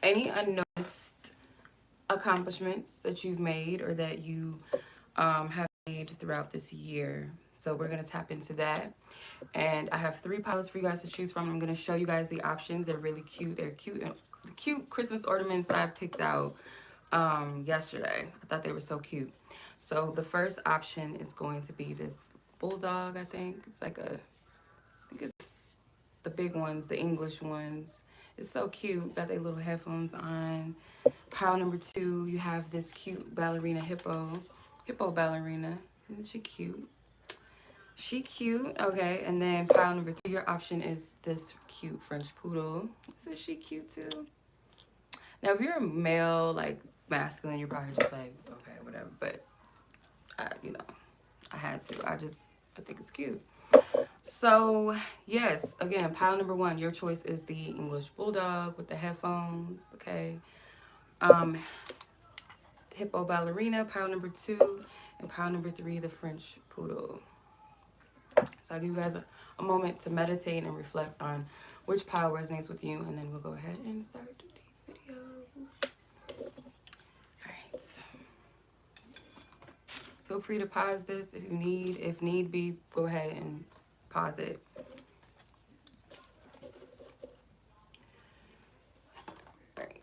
any unnoticed accomplishments that you've made or that you have made throughout this year. So we're going to tap into that. And I have 3 piles for you guys to choose from. I'm going to show you guys the options. They're really cute. They're cute Christmas ornaments that I picked out yesterday. I thought they were so cute. So the first option is going to be this bulldog, I think. It's like a, I think it's the big ones, the English ones. It's so cute. Got their little headphones on. Pile number 2, you have this cute ballerina hippo ballerina. Isn't she cute? She cute. Okay, and then pile number 3, your option is this cute French poodle. Isn't she cute too? Now, if you're a male, like masculine, you're probably just like, okay, whatever. But I had to. I think it's cute. So yes, again, pile number 1, your choice is the English bulldog with the headphones. Okay. Um, hippo ballerina, pile number 2, and pile number 3, the French poodle. So I'll give you guys a moment to meditate and reflect on which pile resonates with you, and then we'll go ahead and start the video. All right. Feel free to pause this if you need. If need be, go ahead and pause it. All right.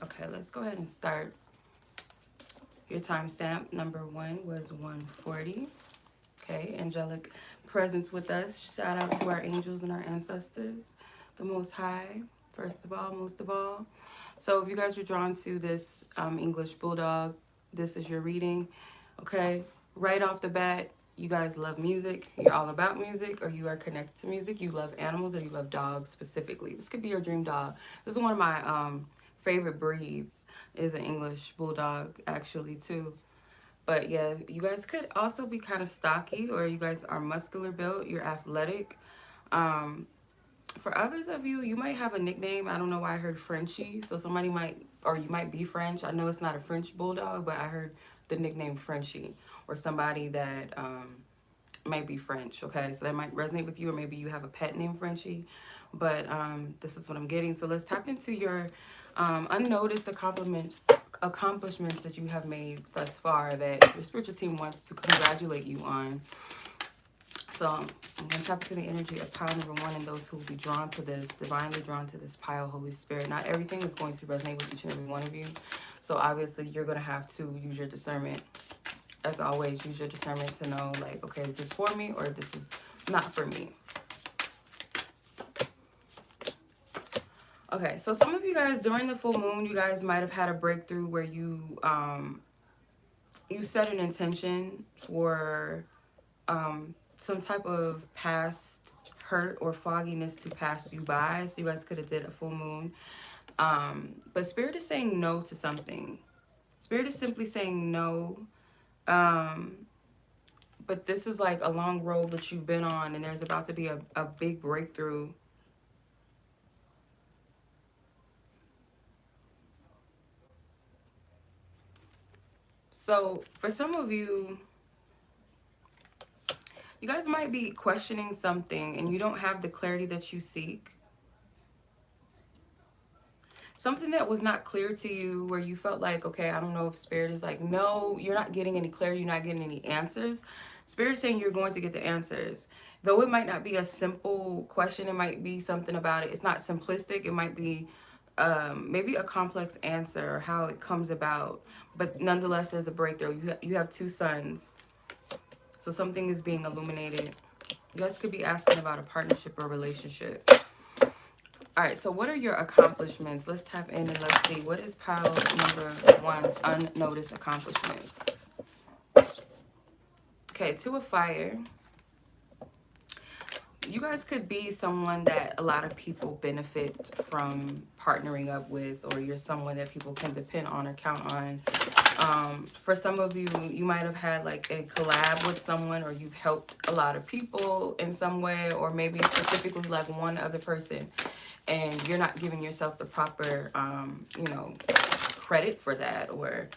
Okay, let's go ahead and start. Your timestamp number 1 was 1:40. Okay, angelic presence with us. Shout out to our angels and our ancestors, the Most High, first of all, most of all. So if you guys were drawn to this English bulldog, this is your reading. Okay, right off the bat, you guys love music. You're all about music, or you are connected to music. You love animals, or you love dogs specifically. This could be your dream dog. This is one of my favorite breeds, is an English bulldog, actually, too. But yeah, you guys could also be kind of stocky, or you guys are muscular built, you're athletic. For others of you, you might have a nickname. I don't know why I heard Frenchie. So somebody might, or you might be French. I know it's not a French bulldog, but I heard the nickname Frenchie, or somebody that might be French. Okay, so that might resonate with you, or maybe you have a pet named Frenchie. But this is what I'm getting. So let's tap into your unnoticed accomplishments that you have made thus far that your spiritual team wants to congratulate you on. So I'm going to tap into the energy of pile number 1 and those who will be drawn to this, divinely drawn to this pile, Holy Spirit. Not everything is going to resonate with each and every one of you. So obviously you're going to have to use your discernment. As always, use your discernment to know, like, okay, is this for me or this is not for me? Okay, so some of you guys, during the full moon, you guys might have had a breakthrough where you you set an intention for some type of past hurt or fogginess to pass you by. So you guys could have did a full moon. But Spirit is saying no to something. Spirit is simply saying no. But this is like a long road that you've been on, and there's about to be a big breakthrough. So for some of you, you guys might be questioning something and you don't have the clarity that you seek. Something that was not clear to you, where you felt like, okay, I don't know if Spirit is like, no, you're not getting any clarity, you're not getting any answers. Spirit is saying you're going to get the answers. Though it might not be a simple question, it might be something about it. It's not simplistic. It might be maybe a complex answer, or how it comes about. But nonetheless, there's a breakthrough. You have 2 sons. So something is being illuminated. You guys could be asking about a partnership or relationship. All right, so what are your accomplishments? Let's tap in and let's see. What is pile number 1's unnoticed accomplishments? Okay, 2 of fire. You guys could be someone that a lot of people benefit from partnering up with, or you're someone that people can depend on or count on. For some of you, you might have had like a collab with someone, or you've helped a lot of people in some way, or maybe specifically like one other person, and you're not giving yourself the proper, credit for that, or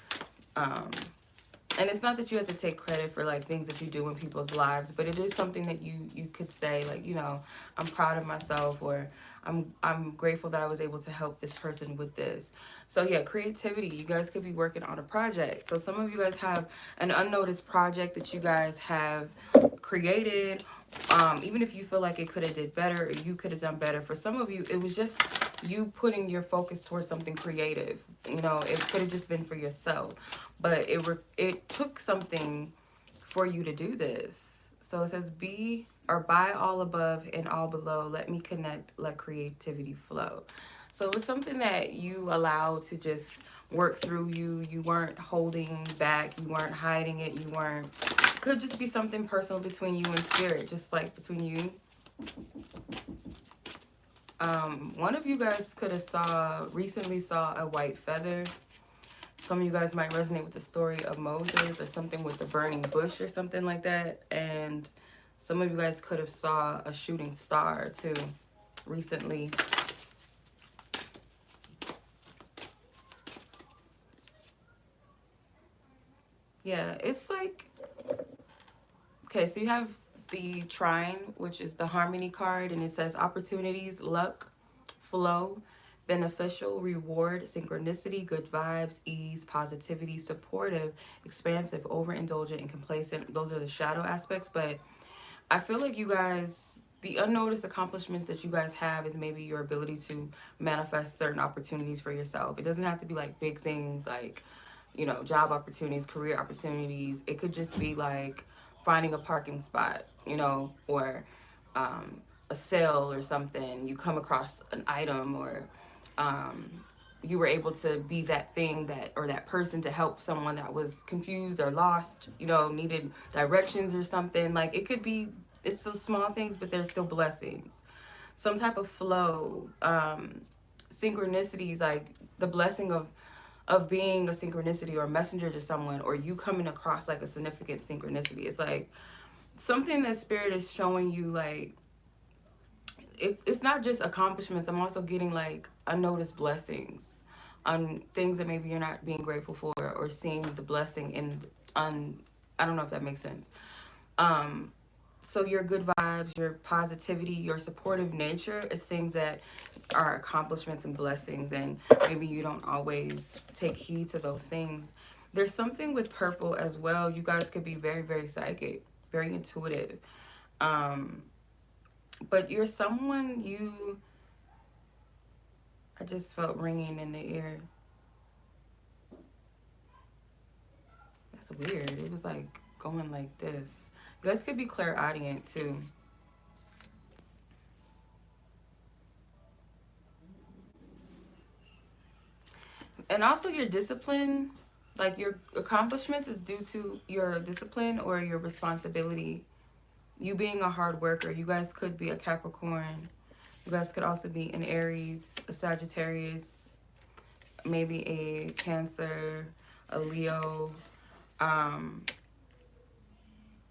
And it's not that you have to take credit for like things that you do in people's lives, but it is something that you could say, like, you know, I'm proud of myself, or I'm grateful that I was able to help this person with this. So yeah, creativity. You guys could be working on a project. So some of you guys have an unnoticed project that you guys have created. Even if you feel like it could have did better, or you could have done better. For some of you, it was just you putting your focus towards something creative. You know, it could have just been for yourself, but it took something for you to do this. So it says, be or by all above and all below, let me connect, let creativity flow. So it's something that you allowed to just work through you. You weren't holding back. You weren't hiding it. You weren't, could just be something personal between you and spirit, just like between you. One of you guys could have recently saw a white feather. Some of you guys might resonate with the story of Moses, or something with the burning bush or something like that. And some of you guys could have saw a shooting star too recently. Yeah, it's like, okay, so you have the trine, which is the harmony card, and it says opportunities, luck, flow, beneficial, reward, synchronicity, good vibes, ease, positivity, supportive, expansive, overindulgent, and complacent. Those are the shadow aspects, but I feel like you guys, the unnoticed accomplishments that you guys have is maybe your ability to manifest certain opportunities for yourself. It doesn't have to be like big things like, you know, job opportunities, career opportunities. It could just be like finding a parking spot, you know, or a sale or something. You come across an item, or um, you were able to be that thing that, or that person to help someone that was confused or lost, you know, needed directions or something. Like it could be, it's still small things, but they're still blessings. Some type of flow, synchronicities, like the blessing of being a synchronicity or a messenger to someone, or you coming across like a significant synchronicity. It's like something that spirit is showing you, like it's not just accomplishments. I'm also getting like unnoticed blessings on things that maybe you're not being grateful for, or seeing the blessing in I don't know if that makes sense. Um, so your good vibes, your positivity, your supportive nature is things that are accomplishments and blessings, and maybe you don't always take heed to those things. There's something with purple as well. You guys could be very, very psychic, very intuitive. Um, but you're someone I just felt ringing in the ear. That's weird. It was like going like this. You guys could be clairaudient too. And also your discipline, like your accomplishments is due to your discipline or your responsibility. You being a hard worker. You guys could be a Capricorn. You guys could also be an Aries, a Sagittarius, maybe a Cancer, a Leo,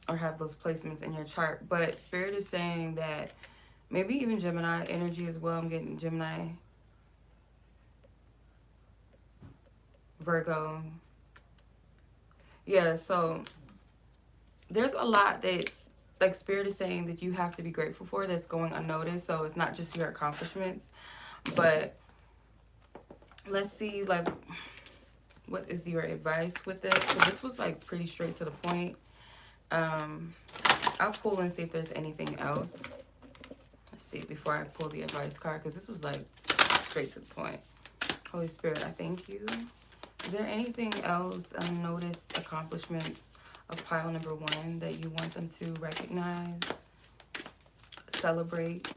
or have those placements in your chart. But Spirit is saying that maybe even Gemini energy as well. I'm getting Gemini, Virgo. Yeah, so there's a lot that like Spirit is saying that you have to be grateful for that's going unnoticed. So it's not just your accomplishments, but let's see, like, what is your advice with this? So this was like pretty straight to the point. I'll pull and see if there's anything else. Let's see before I pull the advice card, because this was like straight to the point. Holy Spirit, I thank you. Is there anything else, unnoticed accomplishments of pile number 1 that you want them to recognize, celebrate?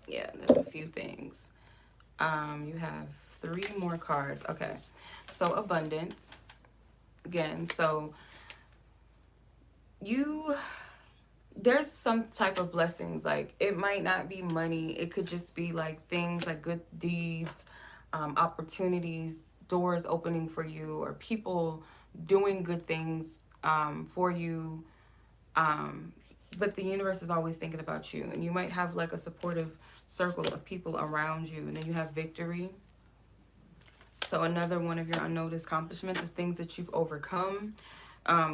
Yeah, there's a few things. You have 3 more cards. Okay, so abundance again. So there's some type of blessings. Like it might not be money. It could just be like things like good deeds, opportunities, doors opening for you, or people doing good things for you. But the universe is always thinking about you, and you might have like a supportive circle of people around you. And then you have victory. So another one of your unnoticed accomplishments is things that you've overcome.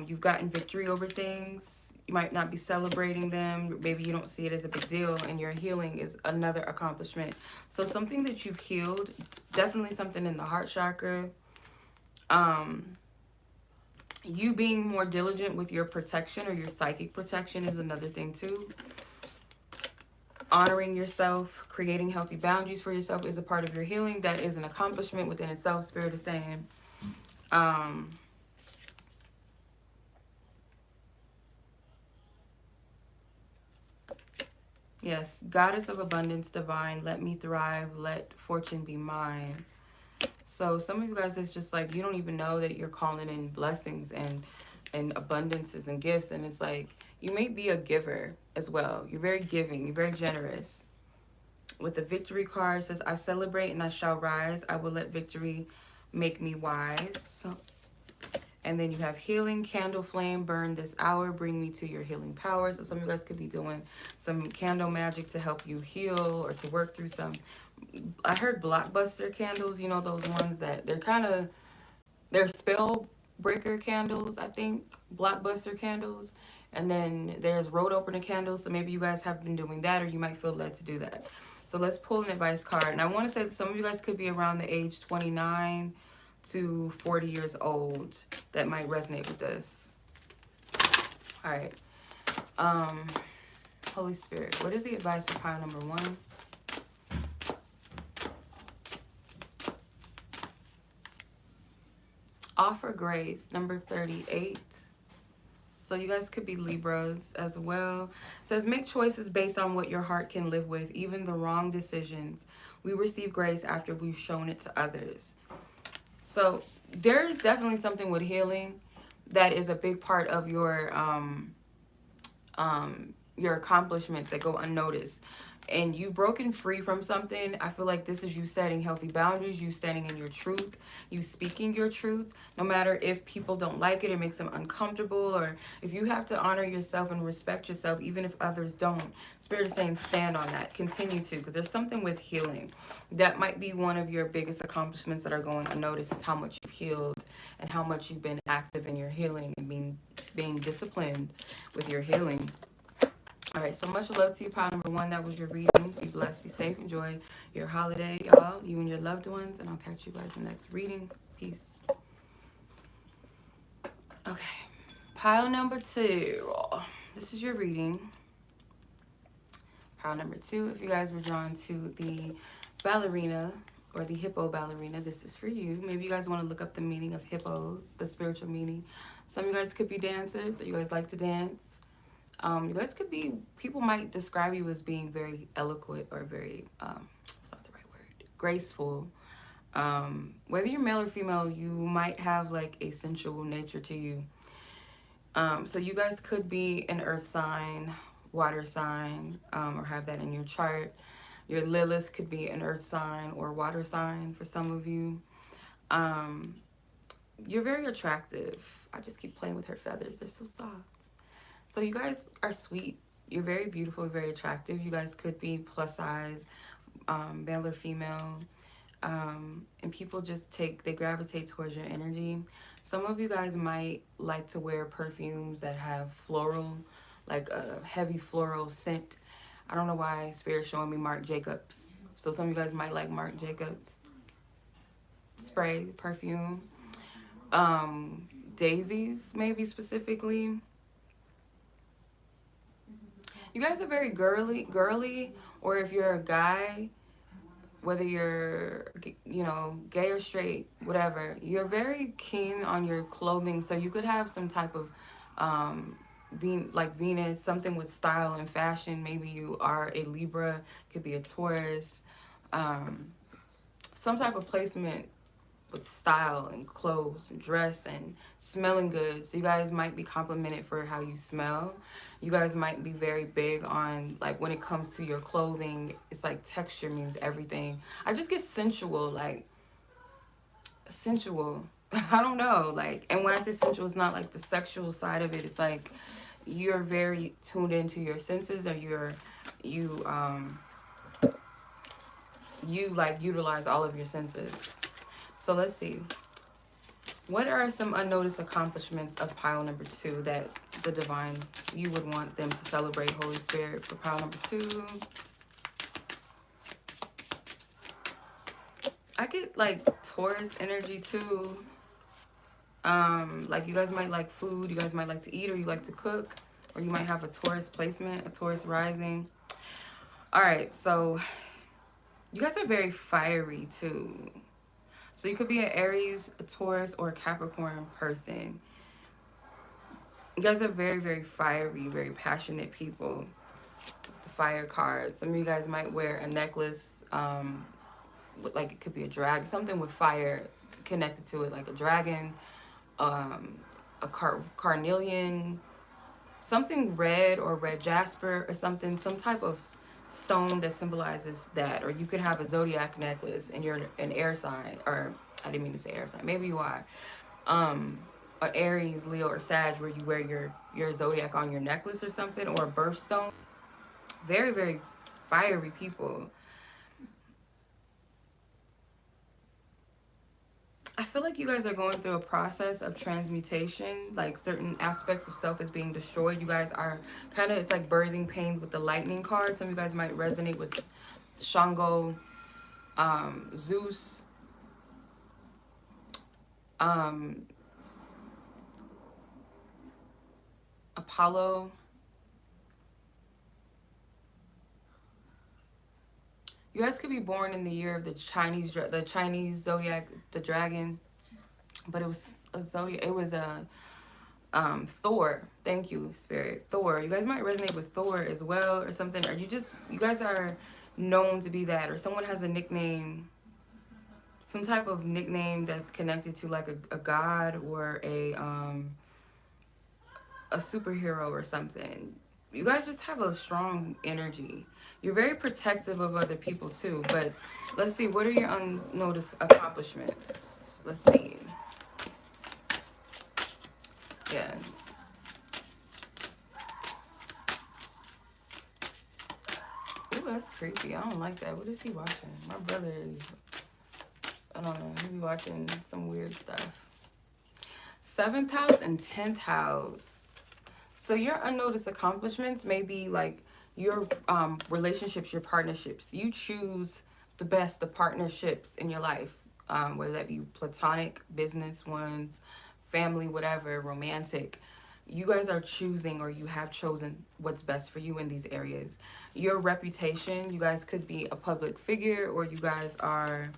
You've gotten victory over things. You might not be celebrating them. Maybe you don't see it as a big deal, and your healing is another accomplishment. So something that you've healed, definitely something in the heart chakra. You being more diligent with your protection or your psychic protection is another thing too. Honoring yourself, creating healthy boundaries for yourself is a part of your healing. That is an accomplishment within itself. Spirit is saying, yes, Goddess of Abundance, Divine, let me thrive, let fortune be mine. So some of you guys, it's just like you don't even know that you're calling in blessings and abundances and gifts. And it's like you may be a giver as well. You're very giving. You're very generous. With the victory card, it says, I celebrate and I shall rise. I will let victory make me wise. And then you have healing, candle flame, burn this hour, bring me to your healing power. So some of you guys could be doing some candle magic to help you heal or to work through some. I heard blockbuster candles, you know, those ones that they're spell breaker candles, I think, blockbuster candles. And then there's road opener candles. So maybe you guys have been doing that, or you might feel led to do that. So let's pull an advice card. And I want to say that some of you guys could be around the age 29 to 40 years old that might resonate with this. All right. Holy Spirit, what is the advice for pile number 1? Offer grace, number 38. So you guys could be Libras as well. It says, make choices based on what your heart can live with, even the wrong decisions. We receive grace after we've shown it to others. So there is definitely something with healing that is a big part of your accomplishments that go unnoticed. And you've broken free from something. I feel like this is you setting healthy boundaries, you standing in your truth, you speaking your truth, no matter if people don't like it, it makes them uncomfortable, or if you have to honor yourself and respect yourself, even if others don't. Spirit is saying stand on that, continue to, because there's something with healing. That might be one of your biggest accomplishments that are going unnoticed, is how much you've healed and how much you've been active in your healing and being disciplined with your healing. All right, so much love to you, pile number 1. That was your reading. Be blessed, be safe, enjoy your holiday, y'all, you and your loved ones, and I'll catch you guys in the next reading. Peace. Okay, pile number 2. This is your reading. Pile number 2, if you guys were drawn to the ballerina or the hippo ballerina, this is for you. Maybe you guys want to look up the meaning of hippos, the spiritual meaning. Some of you guys could be dancers, or you guys like to dance. You guys could be, people might describe you as being very eloquent or very, it's not the right word, graceful. Whether you're male or female, you might have like a sensual nature to you. So you guys could be an earth sign, water sign, or have that in your chart. Your Lilith could be an earth sign or water sign for some of you. You're very attractive. I just keep playing with her feathers. They're so soft. So you guys are sweet. You're very beautiful, very attractive. You guys could be plus size, male or female. And people just they gravitate towards your energy. Some of you guys might like to wear perfumes that have floral, like a heavy floral scent. I don't know why Spirit's showing me Marc Jacobs. So some of you guys might like Marc Jacobs spray, perfume. Daisies, maybe specifically. You guys are very girly, or if you're a guy, whether you're, you know, gay or straight, whatever, you're very keen on your clothing. So you could have some type of, like Venus, something with style and fashion. Maybe you are a Libra, could be a Taurus, some type of placement with style and clothes and dress and smelling good. So you guys might be complimented for how you smell. You guys might be very big on, like, when it comes to your clothing, it's like texture means everything. I just get sensual, like sensual. I don't know, like, and when I say sensual, it's not like the sexual side of it. It's like you're very tuned into your senses, or you like utilize all of your senses. So let's see. What are some unnoticed accomplishments of pile number 2 that the divine, you would want them to celebrate, Holy Spirit, for pile number 2? I get like Taurus energy too. Like you guys might like food, you guys might like to eat, or you like to cook, or you might have a Taurus placement, a Taurus rising. All right, so you guys are very fiery too. So you could be an Aries, a Taurus, or a Capricorn person. You guys are very, very fiery, very passionate people. The fire card. Some of you guys might wear a necklace, like it could be a dragon, something with fire connected to it, like a dragon, a carnelian, something red or red jasper or something, some type of stone that symbolizes that. Or you could have a zodiac necklace and you're an air sign, or I didn't mean to say air sign, maybe you are. An Aries, Leo, or Sag, where you wear your zodiac on your necklace or something, or a birthstone. Very, very fiery people. I feel like you guys are going through a process of transmutation, like certain aspects of self is being destroyed. You guys are kind of, it's like birthing pains with the lightning card. Some of you guys might resonate with Shango, Zeus, Apollo. You guys could be born in the year of the Chinese zodiac, the dragon, but it was a zodiac. It was a Thor. Thank you, Spirit. Thor. You guys might resonate with Thor as well, or something. Or you guys are known to be that, or someone has a nickname, some type of nickname that's connected to like a god or a superhero or something. You guys just have a strong energy. You're very protective of other people too. But let's see, what are your unnoticed accomplishments? Let's see. Yeah. Ooh, that's creepy. I don't like that. What is he watching? My brother is, I don't know, he be watching some weird stuff. 7th house and 10th house. So your unnoticed accomplishments may be like your relationships, your partnerships. You choose the best of partnerships in your life, whether that be platonic, business ones, family, whatever, romantic. You guys are choosing, or you have chosen what's best for you in these areas. Your reputation, you guys could be a public figure, or you guys are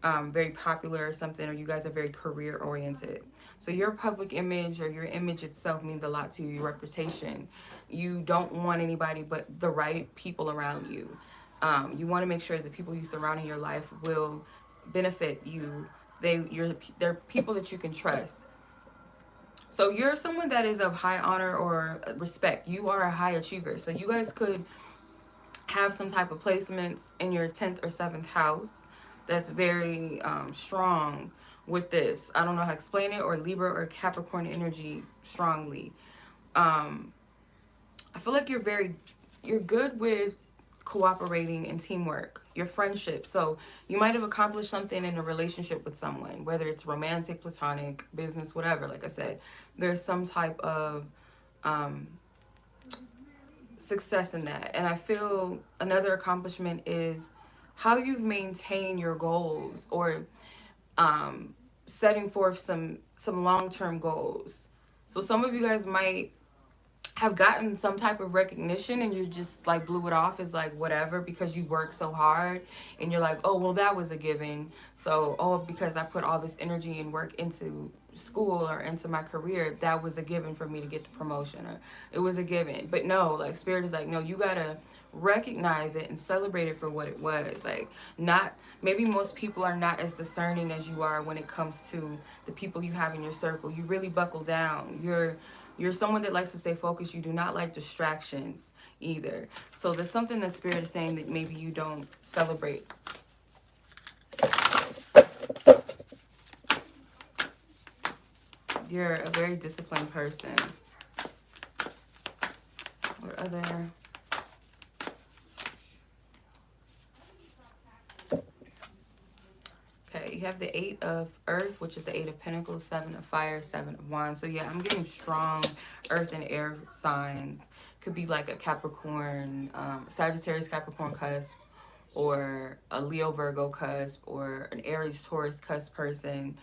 very popular or something, or you guys are very career oriented. So your public image, or your image itself, means a lot to you. Your reputation. You don't want anybody but the right people around you. You want to make sure the people you surround in your life will benefit you. They're people that you can trust. So you're someone that is of high honor or respect. You are a high achiever. So you guys could have some type of placements in your 10th or 7th house that's very strong with this. I don't know how to explain it, or Libra or Capricorn energy strongly. I feel like you're good with cooperating and teamwork, your friendship. So you might have accomplished something in a relationship with someone, whether it's romantic, platonic, business, whatever. Like I said, there's some type of success in that. And I feel another accomplishment is how you've maintained your goals, or setting forth some long-term goals. So some of you guys might have gotten some type of recognition and you just like blew it off as like whatever, because you work so hard and you're like, oh well, that was a given. So because I put all this energy and work into school or into my career, that was a given for me to get the promotion, or it was a given. But no, like Spirit is like, no, you gotta recognize it and celebrate it for what it was. Like, not, maybe most people are not as discerning as you are when it comes to the people you have in your circle. You really buckle down. You're someone that likes to stay focused. You do not like distractions either. So there's something that Spirit is saying that maybe you don't celebrate. You're a very disciplined person. What other? Okay, You have the 8 of Earth, which is the 8 of Pentacles, 7 of Fire, 7 of Wands. So yeah, I'm getting strong Earth and air signs. Could be like a Capricorn, Sagittarius Capricorn cusp, or a Leo Virgo cusp, or an Aries Taurus cusp person.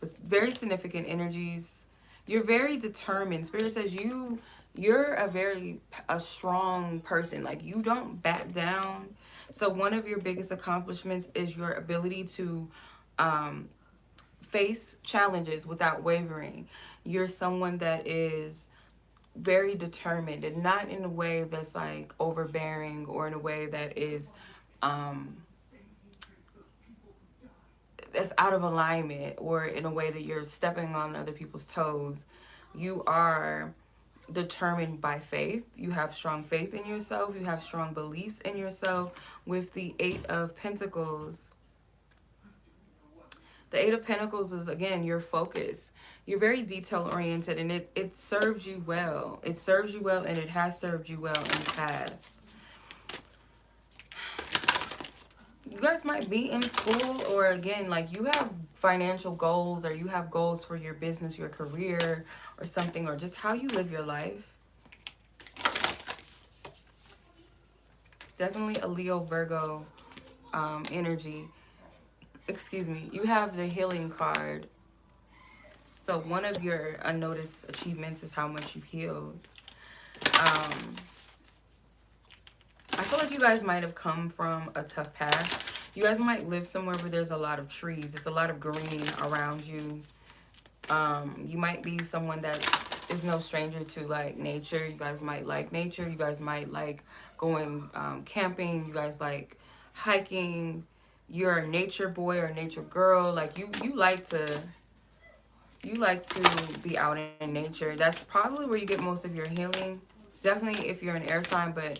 With very significant energies. You're very determined. Spirit says you're a strong person. Like, you don't back down. So one of your biggest accomplishments is your ability to face challenges without wavering. You're someone that is very determined, and not in a way that's like overbearing, or in a way that is that's out of alignment, or in a way that you're stepping on other people's toes. You are determined by faith. You have strong faith in yourself. You have strong beliefs in yourself. With the 8 of Pentacles, the 8 of Pentacles is, again, your focus. You're very detail oriented, and it serves you well. It serves you well, and it has served you well in the past. You guys might be in school, or again, like, you have financial goals, or you have goals for your business, your career, or something, or just how you live your life. Definitely a Leo Virgo energy. Excuse me. You have the healing card. So one of your unnoticed achievements is how much you've healed. I feel like you guys might have come from a tough past. You guys might live somewhere where there's a lot of trees. There's a lot of green around you. You might be someone that is no stranger to, like, nature. You guys might like nature. You guys might like going camping. You guys like hiking. You're a nature boy or a nature girl. Like, you like to be out in nature. That's probably where you get most of your healing. Definitely if you're an air sign, but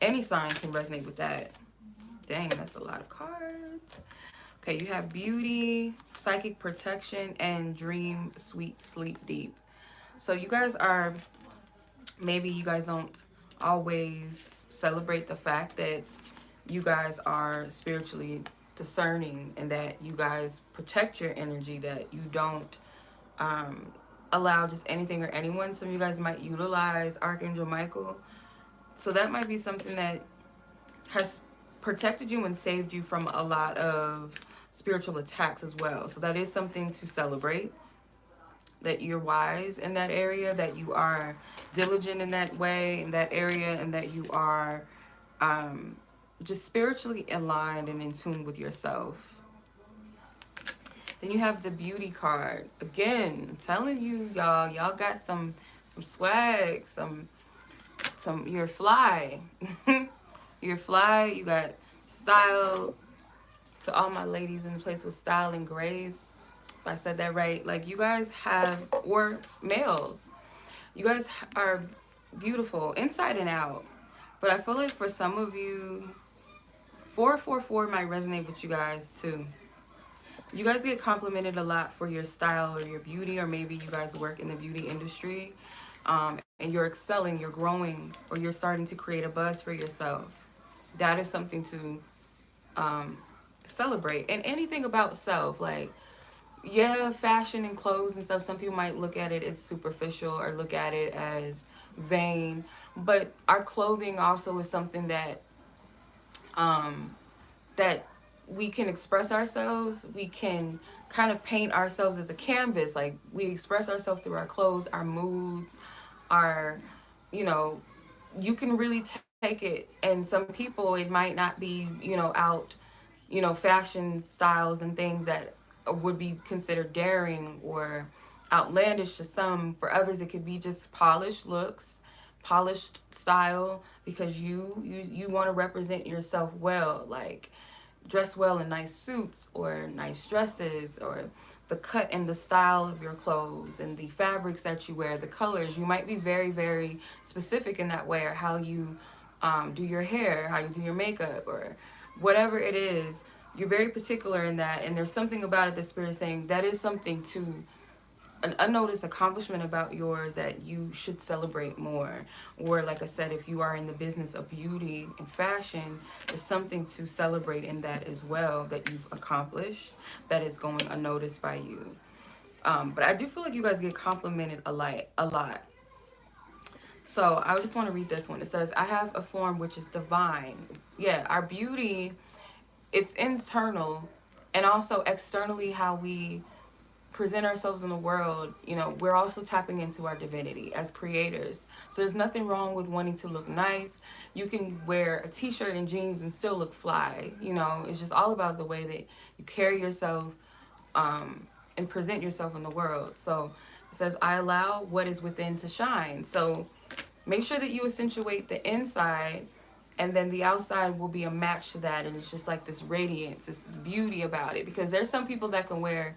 any sign can resonate with that. Dang, that's a lot of cards. Okay, you have beauty, psychic protection, and dream sweet, sleep deep. So you guys are, maybe you guys don't always celebrate the fact that you guys are spiritually discerning, and that you guys protect your energy, that you don't allow just anything or anyone. Some of you guys might utilize Archangel Michael. So that might be something that has protected you and saved you from a lot of spiritual attacks as well. So that is something to celebrate, that you're wise in that area, that you are diligent in that way, in that area, and that you are just spiritually aligned and in tune with yourself. Then you have the beauty card. Again, I'm telling you, y'all got some swag, you're fly. You're fly, you got style. To all my ladies in the place with style and grace, if I said that right, like, you guys have, or males, you guys are beautiful inside and out. But I feel like for some of you, 444 might resonate with you guys too. You guys get complimented a lot for your style or your beauty, or maybe you guys work in the beauty industry, and you're excelling, you're growing, or you're starting to create a buzz for yourself. That is something to celebrate. And anything about self, like, yeah, fashion and clothes and stuff, some people might look at it as superficial or look at it as vain, but our clothing also is something that that we can express ourselves. We can kind of paint ourselves as a canvas. Like, we express ourselves through our clothes, our moods, our, you can really take it. And some people, it might not be, out, fashion styles and things that would be considered daring or outlandish to some. For others, it could be just polished looks, polished style, because you want to represent yourself well, like dress well in nice suits or nice dresses, or the cut and the style of your clothes and the fabrics that you wear, the colors. You might be very, very specific in that way, or how you do your hair, how you do your makeup, or whatever it is. You're very particular in that, and there's something about it that Spirit is saying that is something to an unnoticed accomplishment about yours that you should celebrate more. Or like I said, if you are in the business of beauty and fashion, there's something to celebrate in that as well that you've accomplished that is going unnoticed by you. But I do feel like you guys get complimented a lot. So I just want to read this one. It says, I have a form which is divine. Yeah, our beauty, it's internal, and also externally how we present ourselves in the world. We're also tapping into our divinity as creators. So there's nothing wrong with wanting to look nice. You can wear a t-shirt and jeans and still look fly. It's just all about the way that you carry yourself, and present yourself in the world. So it says, I allow what is within to shine. So make sure that you accentuate the inside, and then the outside will be a match to that. And it's just like this radiance, this beauty about it. Because there's some people that can wear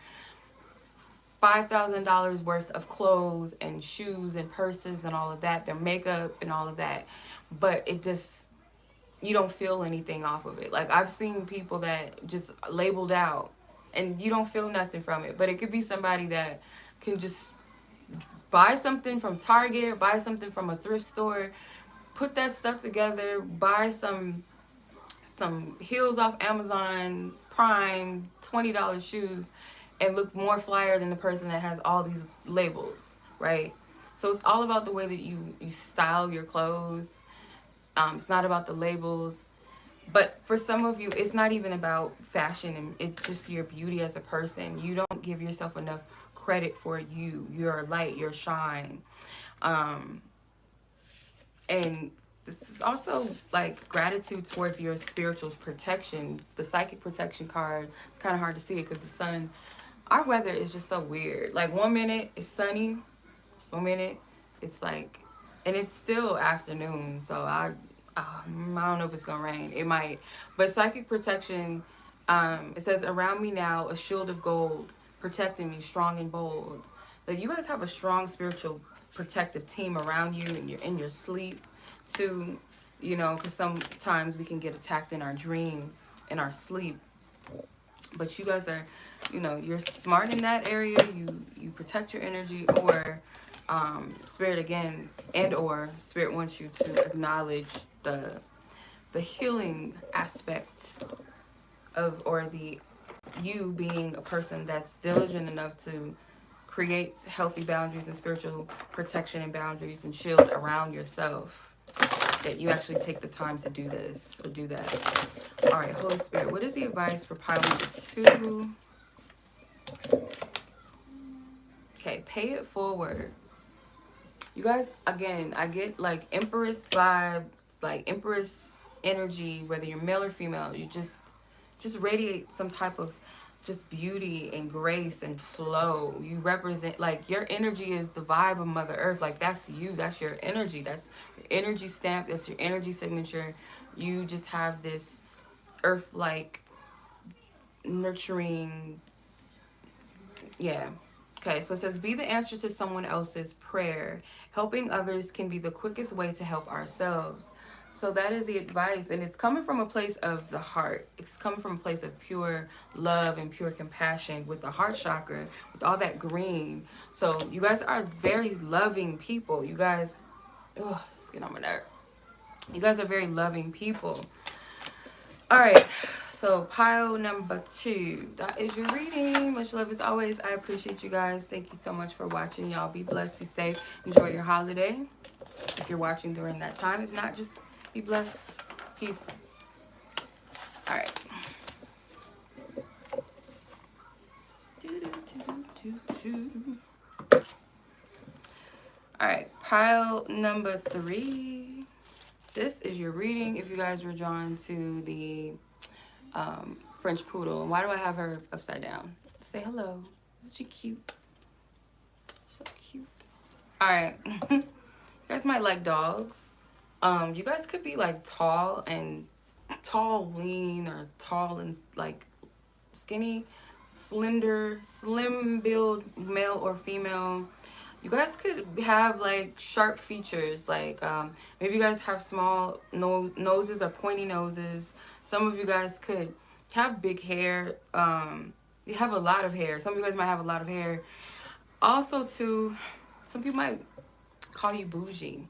$5,000 worth of clothes and shoes and purses and all of that, their makeup and all of that, but it just, you don't feel anything off of it. Like, I've seen people that just labeled out and you don't feel nothing from it. But it could be somebody that can just buy something from Target, buy something from a thrift store, put that stuff together, buy some heels off Amazon Prime, $20 shoes, and look more flyer than the person that has all these labels, right? So it's all about the way that you style your clothes. It's not about the labels. But for some of you, it's not even about fashion, and it's just your beauty as a person. You don't give yourself enough credit for your light, your shine. And this is also like gratitude towards your spiritual protection. The psychic protection card, it's kind of hard to see it because the sun, our weather is just so weird. Like, 1 minute it's sunny, 1 minute it's like, and it's still afternoon. So I don't know if it's gonna rain. It might. But psychic protection, it says, around me now a shield of gold protecting me, strong and bold. That you guys have a strong spiritual protective team around you, and you're in your sleep too. Because sometimes we can get attacked in our dreams, in our sleep. But you guys are, you're smart in that area. You protect your energy, or spirit again, and or spirit wants you to acknowledge the healing aspect of, or the you being a person that's diligent enough to create healthy boundaries and spiritual protection and boundaries and shield around yourself. That you actually take the time to do this or do that. All right, Holy Spirit, what is the advice for pile number 2? Okay, pay it forward. You guys, again, I get like Empress vibes, like Empress energy, whether you're male or female. You just radiate some type of just beauty and grace and flow. You represent, like, your energy is the vibe of Mother Earth. Like, that's you. That's your energy. That's your energy stamp. That's your energy signature. You just have this earth-like nurturing, yeah. Okay, so it says, be the answer to someone else's prayer. Helping others can be the quickest way to help ourselves. So that is the advice, and it's coming from a place of the heart. It's coming from a place of pure love and pure compassion with the heart chakra, with all that green. So you guys are very loving people. You guys, oh, it's getting on my nerve. You guys are very loving people. All right, so pile number 2. That is your reading. Much love as always. I appreciate you guys. Thank you so much for watching. Y'all be blessed, be safe. Enjoy your holiday if you're watching during that time. If not, just be blessed. Peace. All right. All right, pile number 3. This is your reading if you guys were drawn to the French poodle. And why do I have her upside down? Say hello. Isn't she cute? So cute. All right. You guys might like dogs. You guys could be like tall, lean, or tall and like skinny, slender, slim build, male or female. You guys could have like sharp features, like maybe you guys have small noses or pointy noses. Some of you guys could have big hair. You have a lot of hair. Some of you guys might have a lot of hair. Also, too, some people might call you bougie.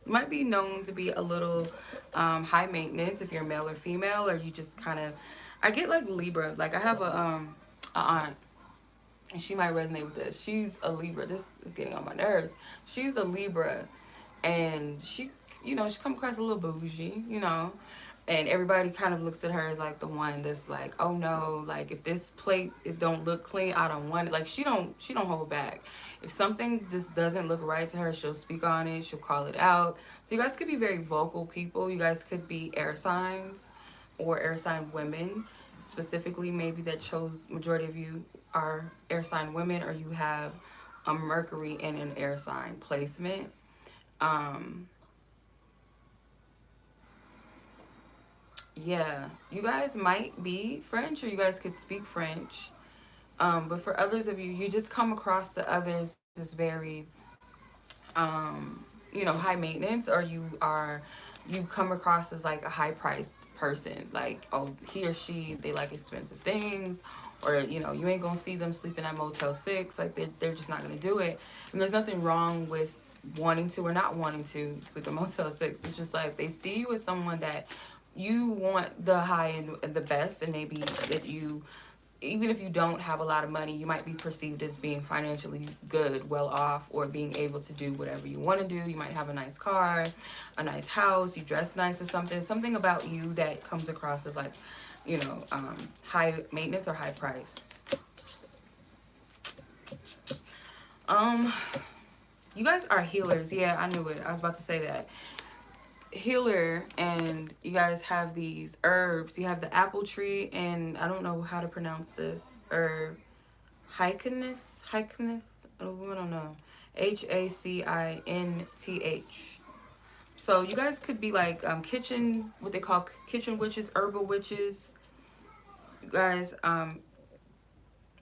You might be known to be a little high maintenance if you're male or female, or you just kind of. I get like Libra. Like I have a aunt, and she might resonate with this. She's a Libra. This is getting on my nerves. She's a Libra, and she come across a little bougie. And everybody kind of looks at her as like the one that's like, oh no, like if this plate it don't look clean, I don't want it. Like she don't hold back. If something just doesn't look right to her, she'll speak on it, she'll call it out. So you guys could be very vocal people. You guys could be air signs or air sign women. Specifically, maybe that chose majority of you are air sign women, or you have a Mercury in an air sign placement. Um, Yeah, you guys might be French, or you guys could speak French. But for others of you, you just come across the others as very, high maintenance, or you come across as like a high priced person. Like, oh, he or she, they like expensive things, or, you ain't gonna see them sleeping at Motel 6. Like, they're just not gonna do it. And there's nothing wrong with wanting to or not wanting to sleep at Motel 6. It's just like they see you as someone that you want the high and the best, and maybe that you, even if you don't have a lot of money, you might be perceived as being financially good, well off, or being able to do whatever you want to do. You might have a nice car, a nice house, you dress nice or something about you that comes across as like, high maintenance or high price. um you guys are healers. Yeah, I knew it. I was about to say that. Healer, and you guys have these herbs. You have the apple tree, and I don't know how to pronounce this herb. Hycinus. I don't know. Hacinth. So you guys could be like kitchen, what they call kitchen witches, herbal witches. You guys,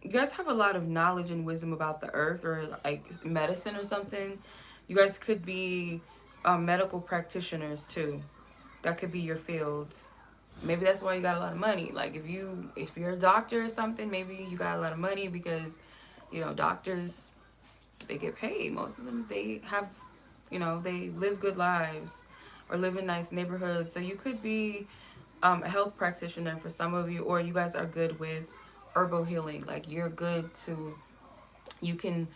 you guys have a lot of knowledge and wisdom about the earth, or like medicine or something. You guys could be medical practitioners too. That could be your field. Maybe that's why you got a lot of money. Like if you're a doctor or something, maybe you got a lot of money because doctors, they get paid. Most of them, they have, they live good lives or live in nice neighborhoods. So you could be a health practitioner for some of you, or you guys are good with herbal healing. Like you're good to, you can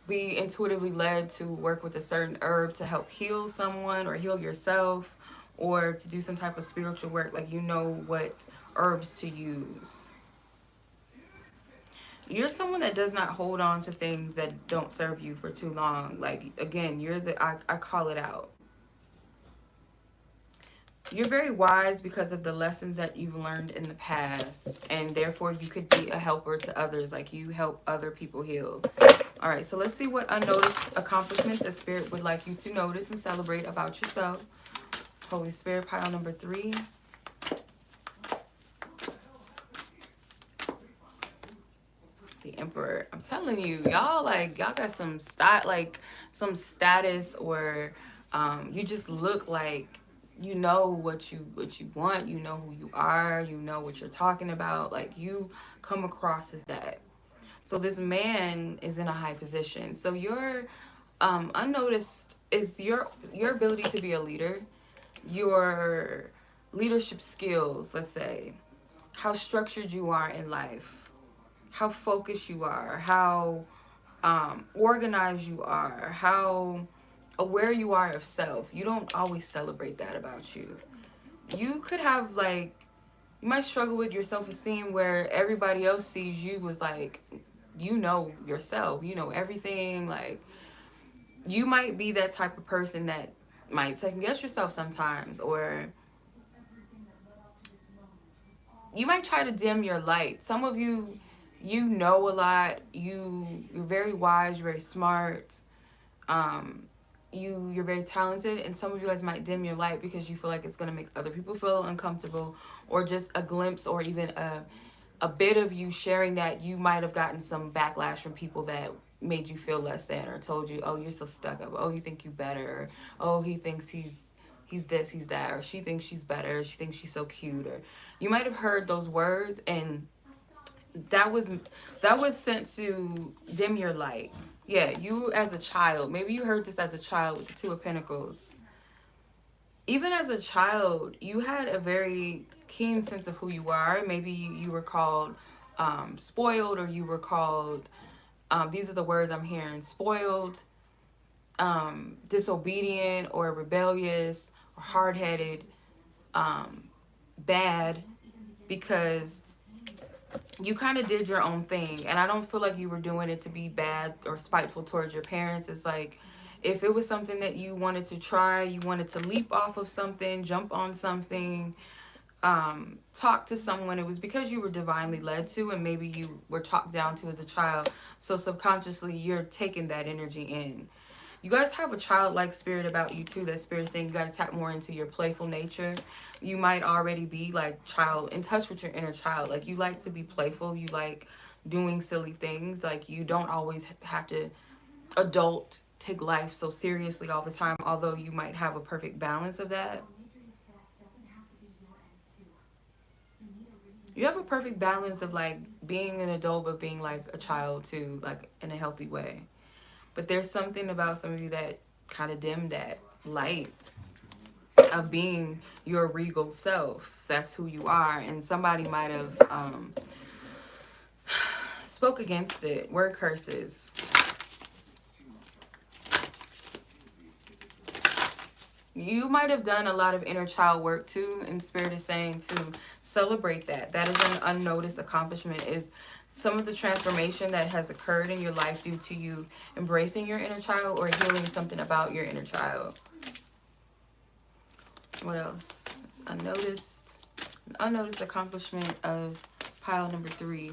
be intuitively led to work with a certain herb to help heal someone or heal yourself, or to do some type of spiritual work. Like you know what herbs to use. You're someone that does not hold on to things that don't serve you for too long. Like again, I call it out. You're very wise because of the lessons that you've learned in the past, and therefore you could be a helper to others. Like you help other people heal. All right, so let's see what unnoticed accomplishments that Spirit would like you to notice and celebrate about yourself. Holy Spirit, pile number 3. The Emperor. I'm telling you, y'all got some some status, or you just look like you know what you want, you know who you are, you know what you're talking about. Like you come across as that. So this man is in a high position. So your unnoticed is your ability to be a leader, your leadership skills, let's say, how structured you are in life, how focused you are, how organized you are, how aware you are of self. You don't always celebrate that about you. You could have you might struggle with your self-esteem where everybody else sees you as like, you know yourself, you know everything. Like you might be that type of person that might second guess yourself sometimes, or you might try to dim your light. Some of you, you know a lot. You're very wise. You're very smart. Um, you're very talented, and some of you guys might dim your light because you feel like it's gonna make other people feel uncomfortable, or just a glimpse, or even a bit of you sharing that. You might have gotten some backlash from people that made you feel less than, or told you, oh, you're so stuck up, oh, you think you better, or, oh, he thinks he's this, he's that, or she thinks she's better, she thinks she's so cute. Or you might have heard those words, and that was sent to dim your light. Yeah, you as a child, maybe you heard this as a child with the Two of Pentacles. Even as a child, you had a very keen sense of who you are. Maybe you were called spoiled, or you were called, these are the words I'm hearing, spoiled, disobedient, or rebellious, or hard-headed, bad, because you kind of did your own thing. And I don't feel like you were doing it to be bad or spiteful towards your parents. It's like, if it was something that you wanted to try, you wanted to leap off of something, jump on something, talk to someone, it was because you were divinely led to, and maybe you were talked down to as a child. So subconsciously, you're taking that energy in. You guys have a childlike spirit about you too. That spirit saying you got to tap more into your playful nature. You might already be like child, in touch with your inner child. Like, you like to be playful. You like doing silly things. Like, you don't always have to take life so seriously all the time, although you might have a perfect balance of that. You have a perfect balance of like being an adult but being like a child too, like in a healthy way. But there's something about some of you that kind of dimmed that light of being your regal self. That's who you are. And somebody might have spoke against it. Word curses. You might have done a lot of inner child work too, and Spirit is saying to celebrate that. That is an unnoticed accomplishment, is some of the transformation that has occurred in your life due to you embracing your inner child or healing something about your inner child. What else? It's unnoticed. An unnoticed accomplishment of pile number 3.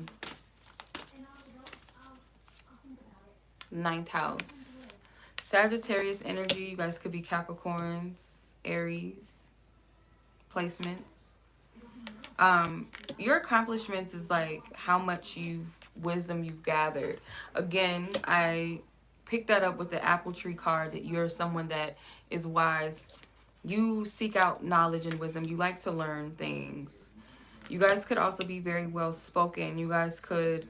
9th house. Sagittarius energy. You guys could be Capricorns, Aries placements. Your accomplishments is like how much wisdom you've gathered. Again, I picked that up with the apple tree card, that you're someone that is wise. You seek out knowledge and wisdom. You like to learn things. You guys could also be very well spoken. You guys could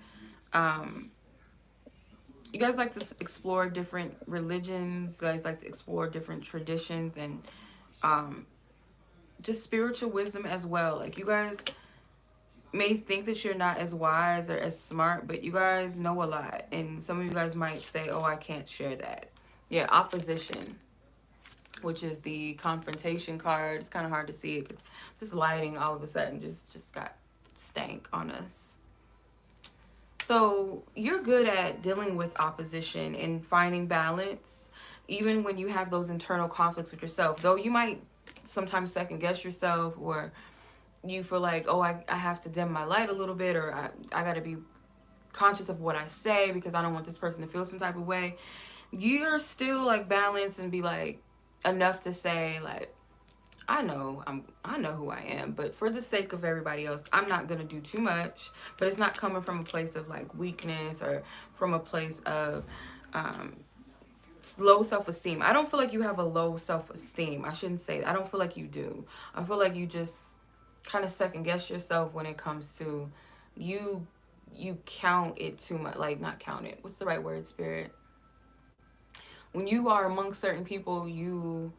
you guys like to explore different religions. You guys like to explore different traditions, and just spiritual wisdom as well. Like, you guys may think that you're not as wise or as smart, but you guys know a lot. And some of you guys might say, oh, I can't share that. Yeah, opposition, which is the confrontation card. It's kind of hard to see it because this lighting all of a sudden just got stank on us. So you're good at dealing with opposition and finding balance, even when you have those internal conflicts with yourself. Though you might sometimes second guess yourself, or you feel like, oh, I have to dim my light a little bit, or I got to be conscious of what I say because I don't want this person to feel some type of way. You're still like balanced and be like enough to say like, I know who I am, but for the sake of everybody else, I'm not going to do too much. But it's not coming from a place of like weakness or from a place of low self-esteem. I don't feel like you have a low self-esteem. I shouldn't say that. I don't feel like you do. I feel like you just kind of second guess yourself when it comes to you count it too much. Like, not count it. What's the right word, Spirit? When you are amongst certain people, you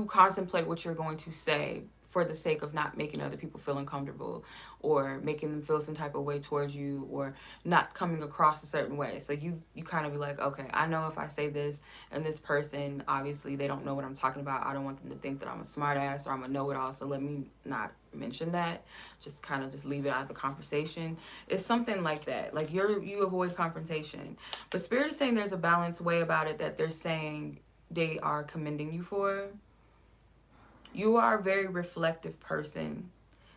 contemplate what you're going to say for the sake of not making other people feel uncomfortable or making them feel some type of way towards you or not coming across a certain way. So you kind of be like, okay, I know if I say this and this person, obviously they don't know what I'm talking about. I don't want them to think that I'm a smart ass or I'm a know-it-all. So let me not mention that. Just kind of just leave it out of the conversation. It's something like that. Like, you avoid confrontation. But Spirit is saying there's a balanced way about it that they're saying they are commending you for. You are a very reflective person.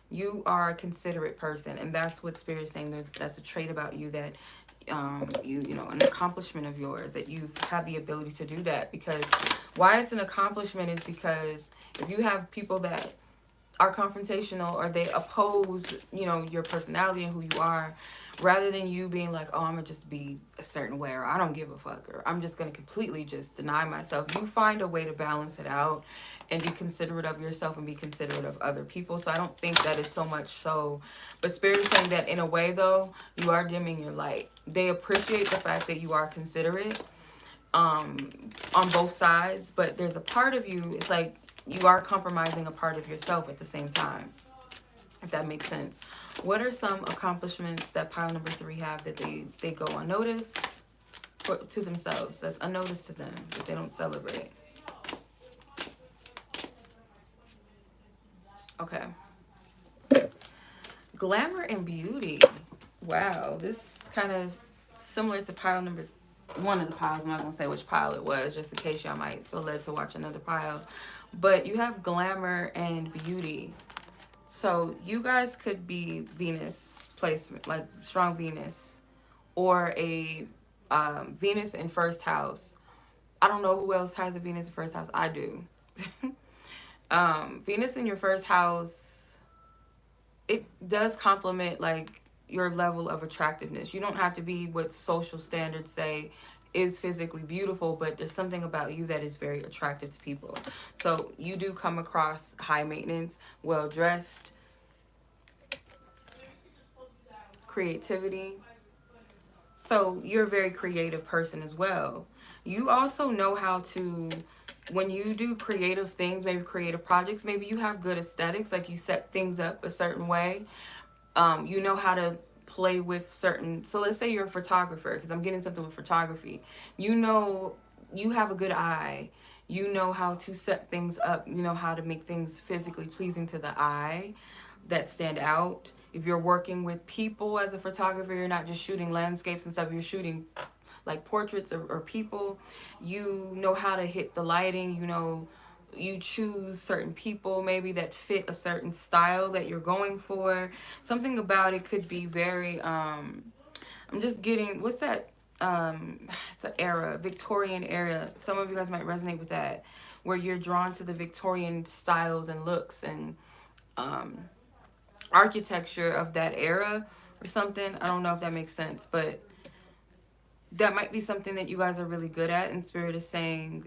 You are a considerate person, and that's what Spirit is saying. That's a trait about you that you know, an accomplishment of yours, that you have the ability to do that. Because why it's an accomplishment is because if you have people that are confrontational or they oppose, you know, your personality and who you are, rather than you being like, oh, I'm gonna just be a certain way, or I don't give a fuck, or I'm just gonna completely just deny myself. You find a way to balance it out and be considerate of yourself and be considerate of other people. So I don't think that is so much so, but Spirit is saying that in a way though, you are dimming your light. They appreciate the fact that you are considerate on both sides, but there's a part of you, it's like you are compromising a part of yourself at the same time, if that makes sense. What are some accomplishments that pile number 3 have that they go unnoticed to themselves, that's unnoticed to them, that they don't celebrate? Okay. Glamour and beauty. Wow, this kind of similar to pile number one of the piles. I'm not going to say which pile it was, just in case y'all might feel led to watch another pile. But you have glamour and beauty. So you guys could be Venus placement, like strong Venus, or a Venus in first house. I don't know who else has a Venus in first house. I do. Venus in your first house, it does complement like your level of attractiveness. You don't have to be what social standards say is physically beautiful, but there's something about you that is very attractive to people. So you do come across high maintenance, well dressed, creativity. So you're a very creative person as well. You also know how to, when you do creative things, maybe creative projects, maybe you have good aesthetics, like you set things up a certain way. You know how to play with certain, so let's say you're a photographer, because I'm getting something with photography. You know, you have a good eye. You know how to set things up. You know how to make things physically pleasing to the eye that stand out. If you're working with people as a photographer, you're not just shooting landscapes and stuff, you're shooting like portraits or people. You know how to hit the lighting. You know, you choose certain people maybe that fit a certain style that you're going for. Something about it could be very I'm just getting, what's that, it's an era, Victorian era. Some of you guys might resonate with that, where you're drawn to the Victorian styles and looks and architecture of that era or something. I don't know if that makes sense, but that might be something that you guys are really good at. And Spirit is saying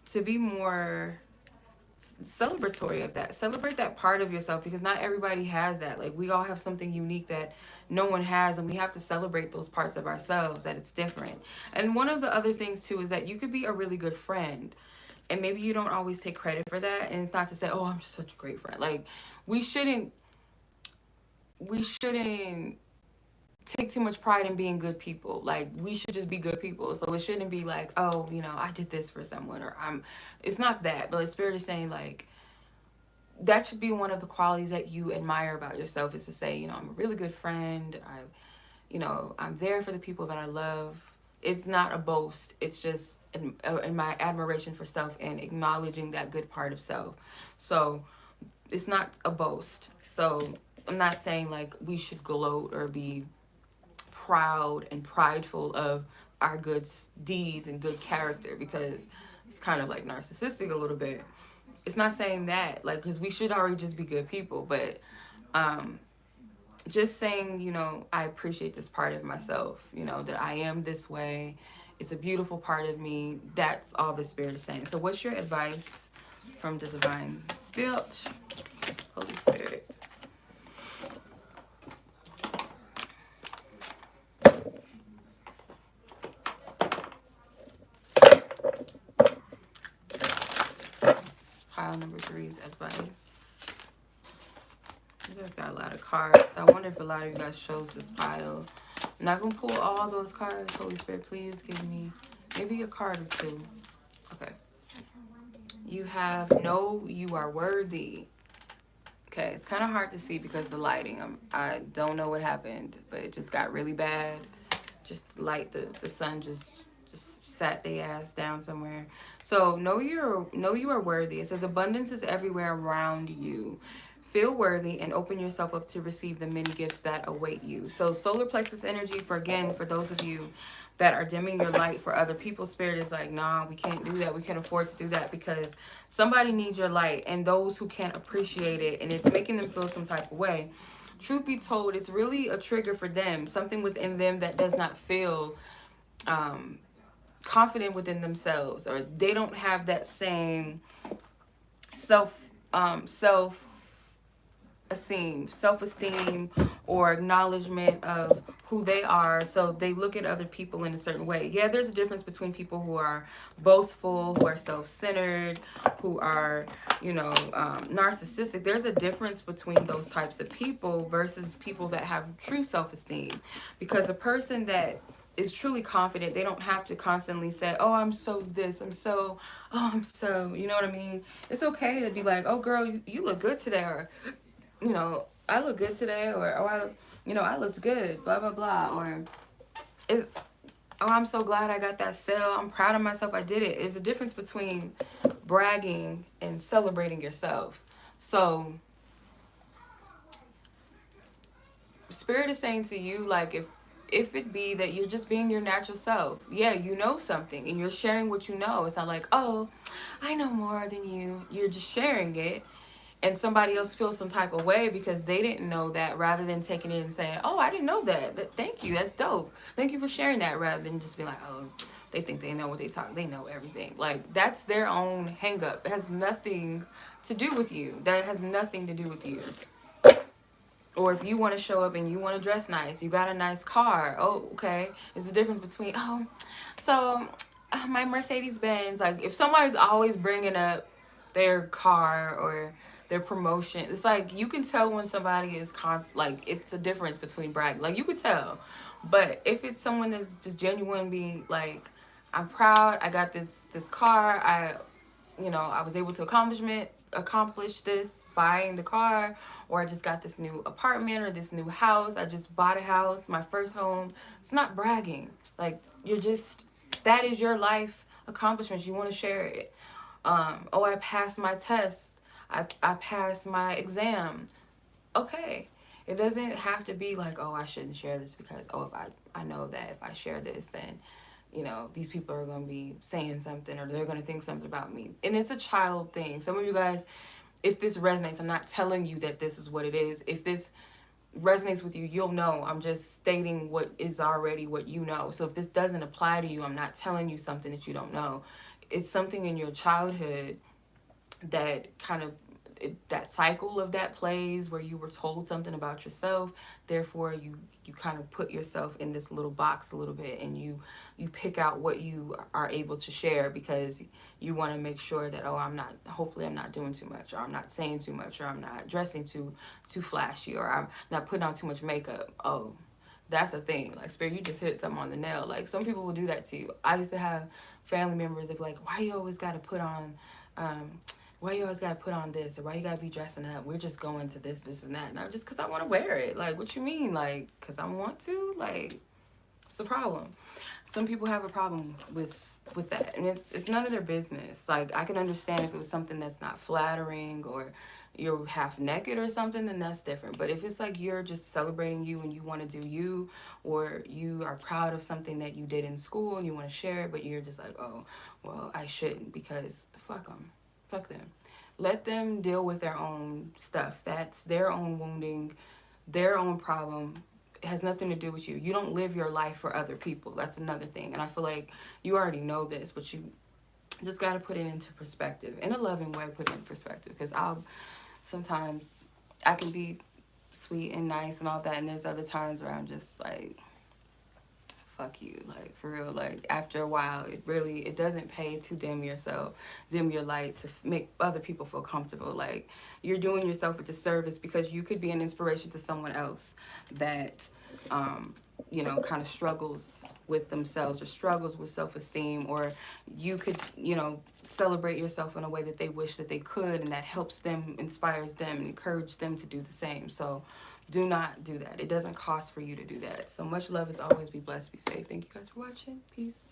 to be more celebratory of that. Celebrate that part of yourself, because not everybody has that. Like, we all have something unique that no one has, and we have to celebrate those parts of ourselves, that it's different. And one of the other things too is that you could be a really good friend, and maybe you don't always take credit for that. And it's not to say, oh, I'm just such a great friend. Like, we shouldn't take too much pride in being good people. Like, we should just be good people. So it shouldn't be like, oh, you know, I did this for someone, or it's not that. But the Spirit is saying, like, that should be one of the qualities that you admire about yourself, is to say, you know, I'm a really good friend. I'm there for the people that I love. It's not a boast. It's just in my admiration for self and acknowledging that good part of self. So it's not a boast. So I'm not saying like we should gloat or be proud and prideful of our good deeds and good character, because it's kind of like narcissistic a little bit. It's not saying that, like, because we should already just be good people, but just saying, you know, I appreciate this part of myself, you know, that I am this way. It's a beautiful part of me. That's all the Spirit is saying. So what's your advice from the Divine Spirit, Holy Spirit? Pile number 3's advice. You guys got a lot of cards. I wonder if a lot of you guys chose this pile. I'm not going to pull all those cards. Holy Spirit, please give me maybe a card or two. Okay. You have know you are worthy. Okay, it's kind of hard to see because of the lighting. I don't know what happened, but it just got really bad. Just light, the sun just sat their ass down somewhere. So know you are worthy. It says abundance is everywhere around you. Feel worthy and open yourself up to receive the many gifts that await you. So solar plexus energy, for those of you that are dimming your light for other people, Spirit is like, nah, we can't do that. We can't afford to do that, because somebody needs your light, and those who can't appreciate it, and it's making them feel some type of way. truth be told, it's really a trigger for them, something within them that does not feel confident within themselves, or they don't have that same self esteem or acknowledgement of who they are, so they look at other people in a certain way. Yeah, there's a difference between people who are boastful, who are self-centered, who are, narcissistic. There's a difference between those types of people versus people that have true self-esteem, because a person that is truly confident, they don't have to constantly say, oh, I'm so this, I'm so, you know what I mean? It's okay to be like, oh girl, you look good today, or I look good today, or I looked good, blah blah blah, or oh, I'm so glad I got that sale, I'm proud of myself, I did it. There's a difference between bragging and celebrating yourself. So Spirit is saying to you, like, if it be that you're just being your natural self, yeah, you know something and you're sharing what you know. It's not like, oh, I know more than you. You're just sharing it, and somebody else feels some type of way because they didn't know that, rather than taking it and saying, oh, I didn't know that. Thank you, that's dope, thank you for sharing that, rather than just be like, oh, they think they know what they know everything. Like, that's their own hang up. It has nothing to do with you. That has nothing to do with you. Or if you want to show up and you want to dress nice, you got a nice car. Oh, okay. There's a difference between, my Mercedes Benz. Like, if somebody's always bringing up their car or their promotion, it's like you can tell when somebody is like, it's a difference between bragging. Like, you could tell. But if it's someone that's just genuine, being like, I'm proud, I got this car, I was able to accomplish this, buying the car, or I just got this new apartment or this new house, I just bought a house, my first home. It's not bragging. Like, that is your life accomplishments. You want to share it. Oh, I passed my tests, I passed my exam. Okay. It doesn't have to be like, oh, I shouldn't share this because, oh, if I know that if I share this, then these people are going to be saying something, or they're going to think something about me. And it's a child thing. Some of you guys, if this resonates, I'm not telling you that this is what it is. If this resonates with you, you'll know. I'm just stating what is already what you know. So if this doesn't apply to you, I'm not telling you something that you don't know. It's something in your childhood that kind of, that cycle of that plays, where you were told something about yourself, therefore you kind of put yourself in this little box a little bit, and you pick out what you are able to share, because you want to make sure that, oh, hopefully I'm not doing too much, or I'm not saying too much, or I'm not dressing too flashy, or I'm not putting on too much makeup. Oh, that's a thing. Like, Spirit, you just hit something on the nail. Like, some people will do that to you. I used to have family members that be like, why you always got to put on why you always gotta put on this, or why you gotta be dressing up? We're just going to this and that. And I'm just, because I want to wear it. Like, what you mean? Like, because I want to? Like, it's a problem. Some people have a problem with that, and it's none of their business. Like, I can understand if it was something that's not flattering, or you're half naked or something, then that's different. But if it's like you're just celebrating you and you want to do you, or you are proud of something that you did in school and you want to share it, but you're just like, oh, well, I shouldn't, because fuck them. Fuck them. Let them deal with their own stuff. That's their own wounding, their own problem. It has nothing to do with you. You don't live your life for other people. That's another thing. And I feel like you already know this, but you just got to put it into perspective. In a loving way, put it in perspective. Because sometimes I can be sweet and nice and all that, and there's other times where I'm just like, fuck you, like, for real. Like, after a while, it doesn't pay to dim your light to make other people feel comfortable. Like, you're doing yourself a disservice, because you could be an inspiration to someone else that kind of struggles with themselves, or struggles with self-esteem, or you could celebrate yourself in a way that they wish that they could, and that helps them, inspires them, and encourages them to do the same. So do not do that. It doesn't cost for you to do that. So much love. As always, be blessed, be safe. Thank you guys for watching. Peace.